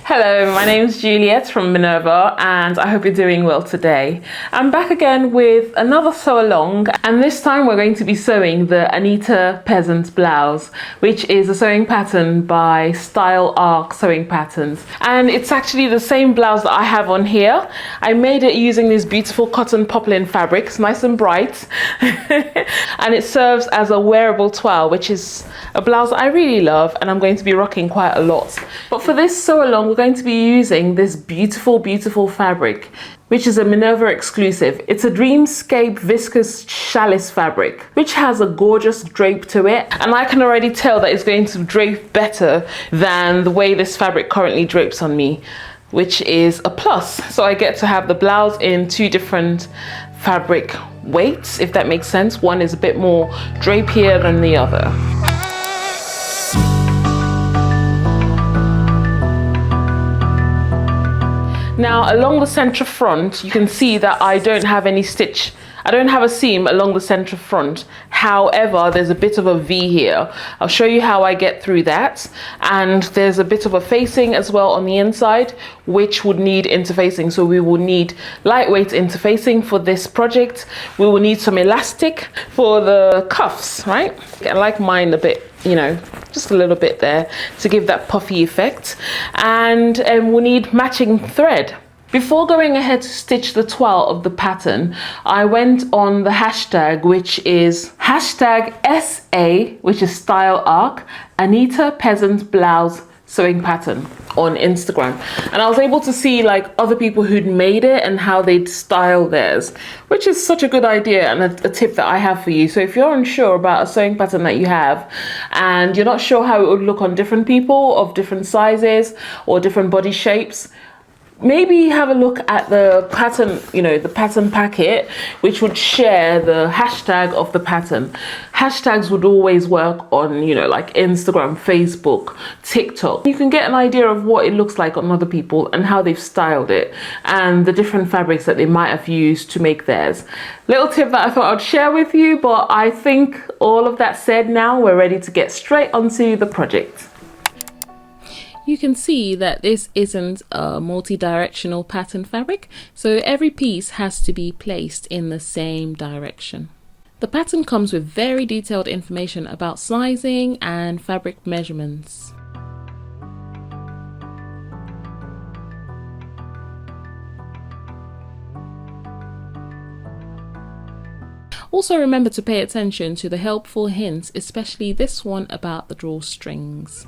Hello, my name is Juliet from Minerva and I hope you're doing well today. I'm back again with another sew along, and this time we're going to be sewing the Anita Peasant Blouse, which is a sewing pattern by Style Arc Sewing Patterns. And it's actually the same blouse that I have on here. I made it using this beautiful cotton poplin fabric. It's nice and bright and it serves as a wearable toile, which is a blouse that I really love and I'm going to be rocking quite a lot. But for this sew along, we're going to be using this beautiful fabric, which is a Minerva exclusive. It's a Dreamscape viscose challis fabric, which has a gorgeous drape to it. And I can already tell that it's going to drape better than the way this fabric currently drapes on me, which is a plus. So I get to have the blouse in two different fabric weights, if that makes sense. One is a bit more drapier than the other. Now along the center front, you can see that I don't have any stitch. I don't have a seam along the center front. However, there's a bit of a V here. I'll show you how I get through that. And there's a bit of a facing as well on the inside, which would need interfacing. So we will need lightweight interfacing for this project. We will need some elastic for the cuffs, right? I like mine a bit, you know, just a little bit there to give that puffy effect. And we'll need matching thread. Before going ahead to stitch the toile of the pattern, I went on the hashtag, which is hashtag SA, which is Style Arc, Anita Peasant Blouse sewing pattern on Instagram. And I was able to see like other people who'd made it and how they'd style theirs, which is such a good idea and a tip that I have for you. So if you're unsure about a sewing pattern that you have and you're not sure how it would look on different people of different sizes or different body shapes, maybe have a look at the pattern, you know, the pattern packet, which would share the hashtag of the pattern. Hashtags would always work on, you know, like Instagram, Facebook, TikTok. You can get an idea of what it looks like on other people and how they've styled it and the different fabrics that they might have used to make theirs. Little tip that I thought I'd share with you, but I think all of that said, now we're ready to get straight onto the project. You can see that this isn't a multi-directional pattern fabric, so every piece has to be placed in the same direction. The pattern comes with very detailed information about sizing and fabric measurements. Also remember to pay attention to the helpful hints, especially this one about the drawstrings.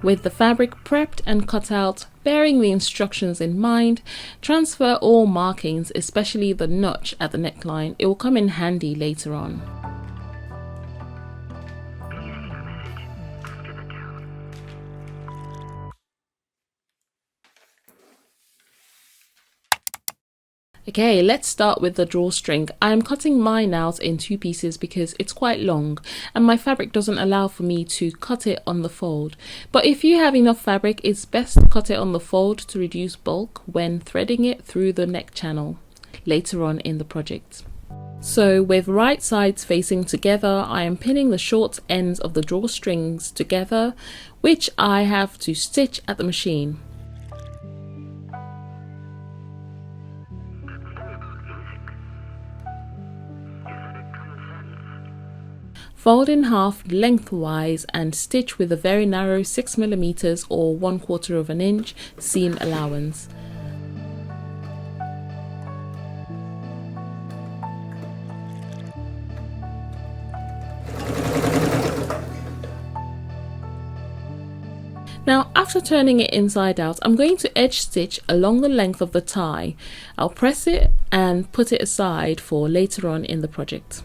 With the fabric prepped and cut out, bearing the instructions in mind, transfer all markings, especially the notch at the neckline. It will come in handy later on. Okay, let's start with the drawstring. I am cutting mine out in two pieces because it's quite long and my fabric doesn't allow for me to cut it on the fold. But if you have enough fabric, it's best to cut it on the fold to reduce bulk when threading it through the neck channel later on in the project. So with right sides facing together, I am pinning the short ends of the drawstrings together, which I have to stitch at the machine. Fold in half lengthwise and stitch with a very narrow 6mm or 1/4 of an inch seam allowance. Now, after turning it inside out, I'm going to edge stitch along the length of the tie. I'll press it and put it aside for later on in the project.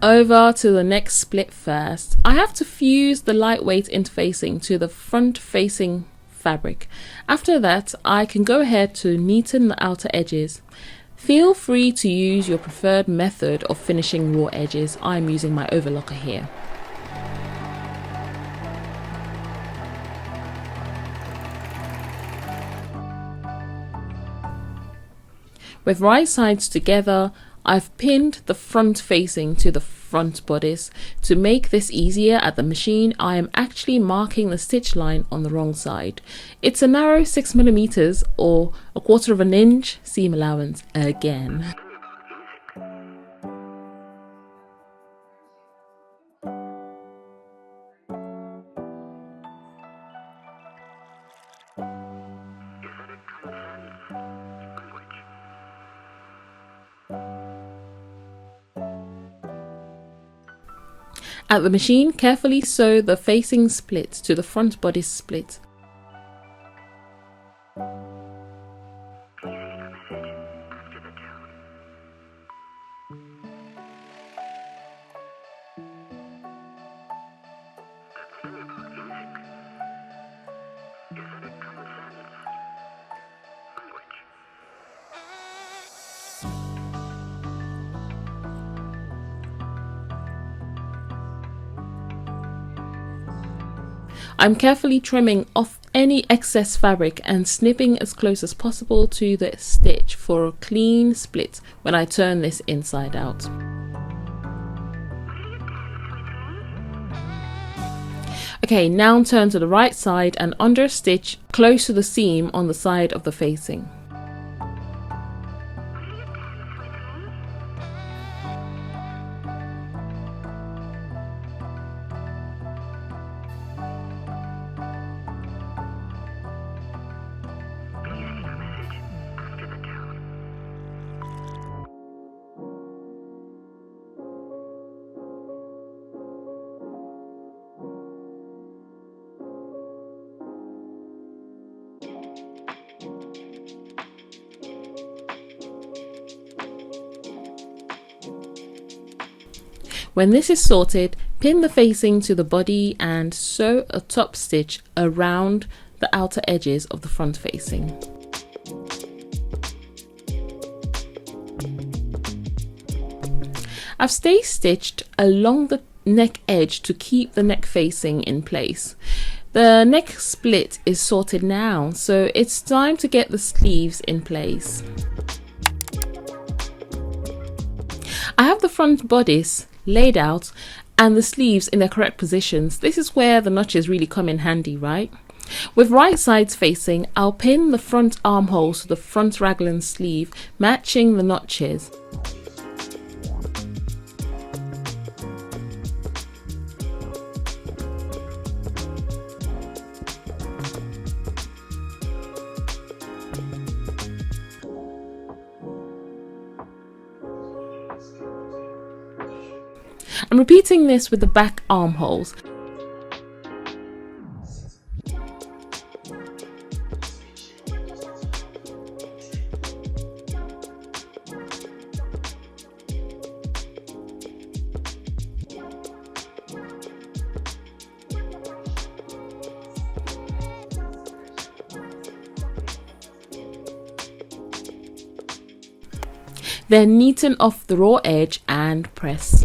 Over to the neck split first. I have to fuse the lightweight interfacing to the front facing fabric. After that, I can go ahead to neaten the outer edges. Feel free to use your preferred method of finishing raw edges. I'm using my overlocker here. With right sides together, I've pinned the front facing to the front bodice. To make this easier at the machine, I am actually marking the stitch line on the wrong side. It's a narrow 6mm or 1/4 inch seam allowance again. At the machine, carefully sew the facing split to the front bodice split. I'm carefully trimming off any excess fabric and snipping as close as possible to the stitch for a clean split when I turn this inside out. Okay, now turn to the right side and under stitch close to the seam on the side of the facing. When this is sorted, pin the facing to the body and sew a top stitch around the outer edges of the front facing. I've stay stitched along the neck edge to keep the neck facing in place. The neck split is sorted now, so it's time to get the sleeves in place. I have the front bodice laid out and the sleeves in their correct positions. This is where the notches really come in handy, right? With right sides facing, I'll pin the front armholes to the front raglan sleeve, matching the notches. I'm repeating this with the back armholes. Then neaten off the raw edge and press.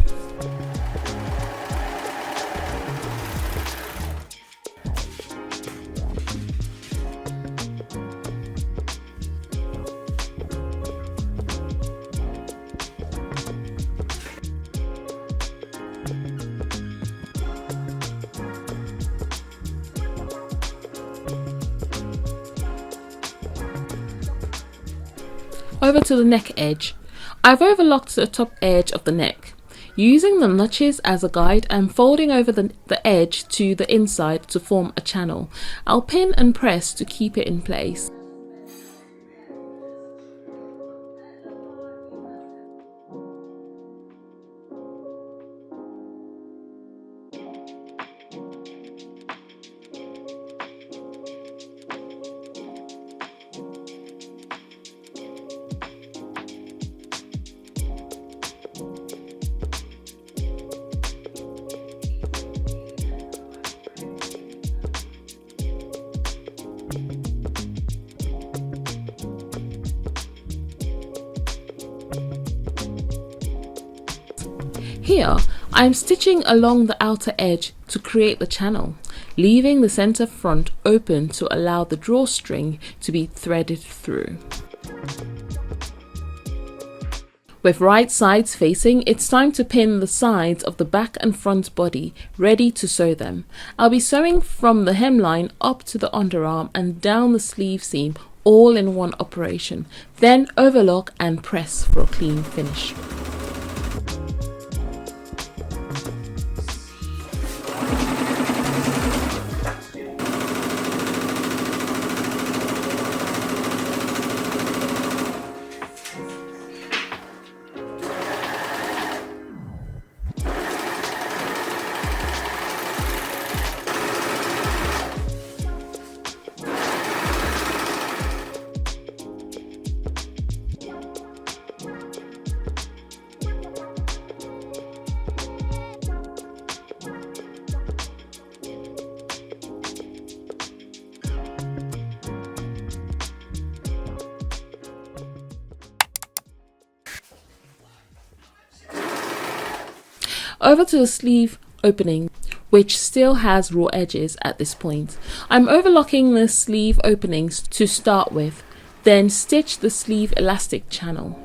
Over to the neck edge. I've overlocked the top edge of the neck. Using the notches as a guide, I'm folding over the edge to the inside to form a channel. I'll pin and press to keep it in place. Here, I am stitching along the outer edge to create the channel, leaving the center front open to allow the drawstring to be threaded through. With right sides facing, it's time to pin the sides of the back and front body, ready to sew them. I'll be sewing from the hemline up to the underarm and down the sleeve seam, all in one operation. Then overlock and press for a clean finish. Over to the sleeve opening, which still has raw edges at this point. I'm overlocking the sleeve openings to start with, then stitch the sleeve elastic channel.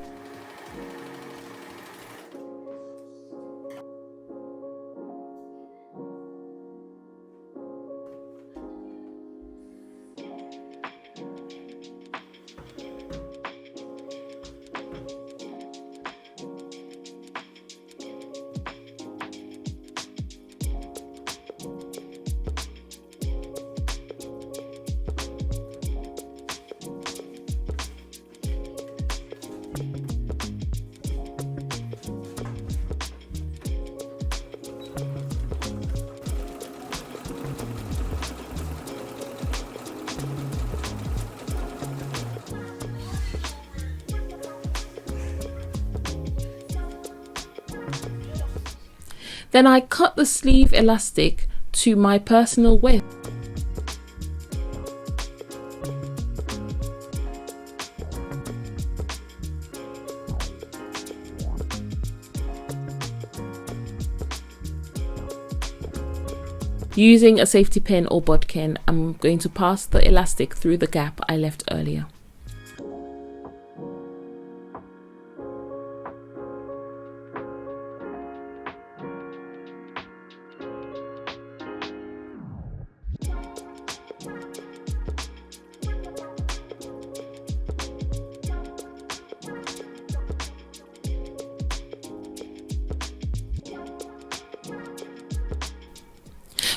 Then I cut the sleeve elastic to my personal width. Using a safety pin or bodkin, I'm going to pass the elastic through the gap I left earlier.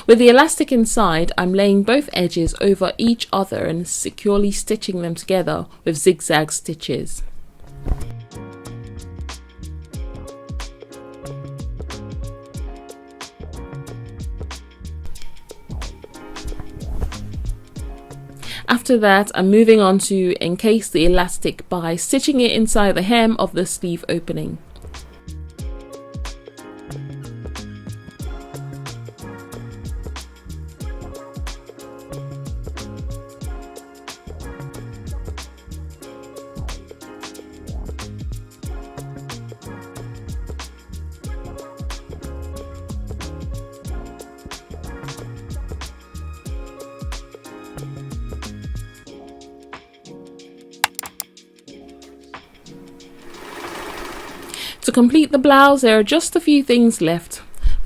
With the elastic inside, I'm laying both edges over each other and securely stitching them together with zigzag stitches. After that, I'm moving on to encase the elastic by stitching it inside the hem of the sleeve opening. To complete the blouse, there are just a few things left.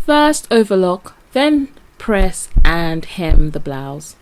First overlock, then press and hem the blouse.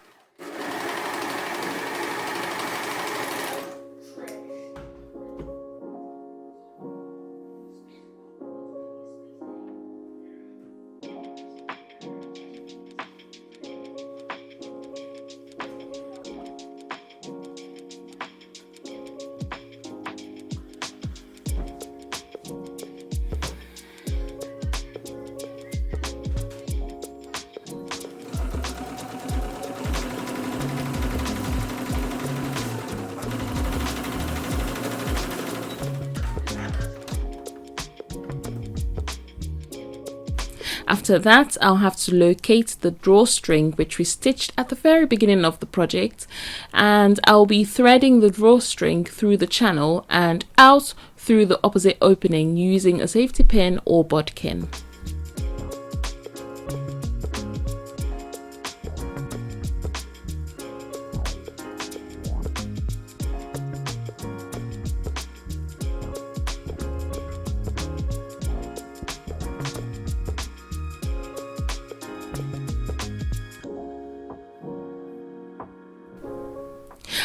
After that, I'll have to locate the drawstring which we stitched at the very beginning of the project, and I'll be threading the drawstring through the channel and out through the opposite opening using a safety pin or bodkin.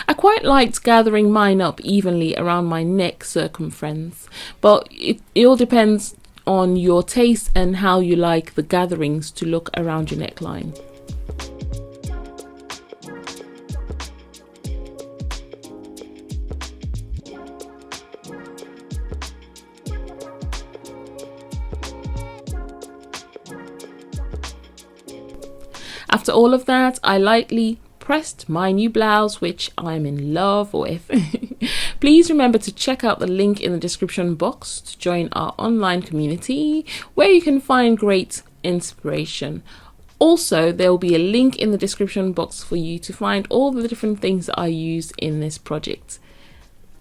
I quite liked gathering mine up evenly around my neck circumference, but it all depends on your taste and how you like the gatherings to look around your neckline. After all of that, I lightly pressed my new blouse, which I'm in love with. Please remember to check out the link in the description box to join our online community where you can find great inspiration. Also, there will be a link in the description box for you to find all the different things that I used in this project.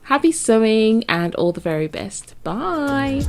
Happy sewing and all the very best. Bye!